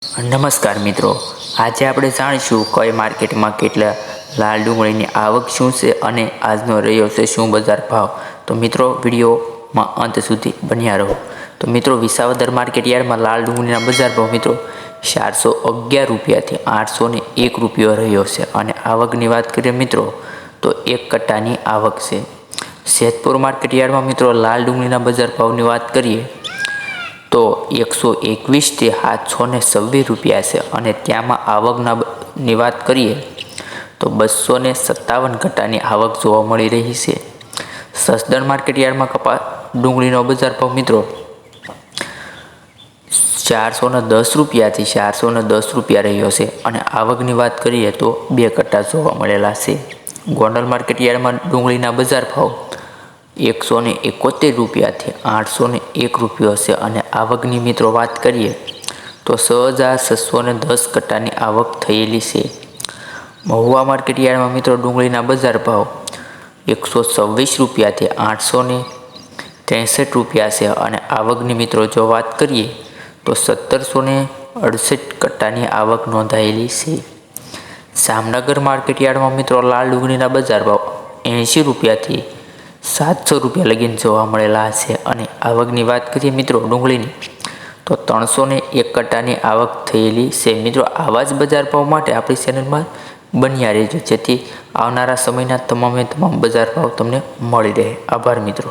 નમસ્કાર મિત્રો, આજે આપણે જાણીશું કઈ માર્કેટમાં કેટલા લાલ ડુંગળીની આવક શું છે અને આજનો રહ્યો છે શું બજાર ભાવ। તો મિત્રો વિડીયોમાં અંત સુધી બન્યા રહો। તો મિત્રો વિસાવદર માર્કેટ યાર્ડમાં લાલ ડુંગળીના બજાર ભાવ મિત્રો 411 રૂપિયાથી 801 રૂપિયો રહ્યો છે અને આવકની વાત કરીએ મિત્રો તો 1 કટ્ટાની આવક છે। જેતપુર માર્કેટ યાર્ડમાં મિત્રો લાલ ડુંગળીના બજાર ભાવની વાત કરીએ તો 121 થી 726 રૂપિયા છે અને ત્યાંમાં આવકની વાત કરીએ તો 257 કટ્ટાની આવક જોવા મળી રહી છે। સસદણ માર્કેટ યાર્ડમાં કપાસ ડુંગળીનો બજાર ભાવ મિત્રો 410 રૂપિયાથી 410 રૂપિયા રહ્યો છે અને આવકની વાત કરીએ તો 2 કટ્ટા જોવા મળેલા છે। ગોંડલ માર્કેટ યાર્ડમાં ડુંગળીના બજાર ભાવ 171 રૂપિયાથી 801 રૂપિયો છે અને આવકની મિત્રો વાત કરીએ તો 6610 કટ્ટાની આવક થયેલી છે। મહુવા માર્કેટ યાર્ડમાં મિત્રો ડુંગળીના બજાર ભાવ 126 રૂપિયાથી 863 રૂપિયા છે અને આવકની મિત્રો જો વાત કરીએ તો 1768 કટ્ટાની આવક નોંધાયેલી છે। જામનગર માર્કેટ યાર્ડમાં મિત્રો લાલ ડુંગળીના બજાર ભાવ 80 રૂપિયાથી 700 રૂપિયા લગીને જોવા મળેલા છે અને આવકની વાત કરીએ મિત્રો ડુંગળીની તો 301 કટ્ટાની આવક થયેલી છે। મિત્રો આવા જ બજાર ભાવ માટે આપણી ચેનલમાં બન્યા રહેજો જેથી આવનારા સમયના તમામ બજાર ભાવ તમને મળી રહે। આભાર મિત્રો।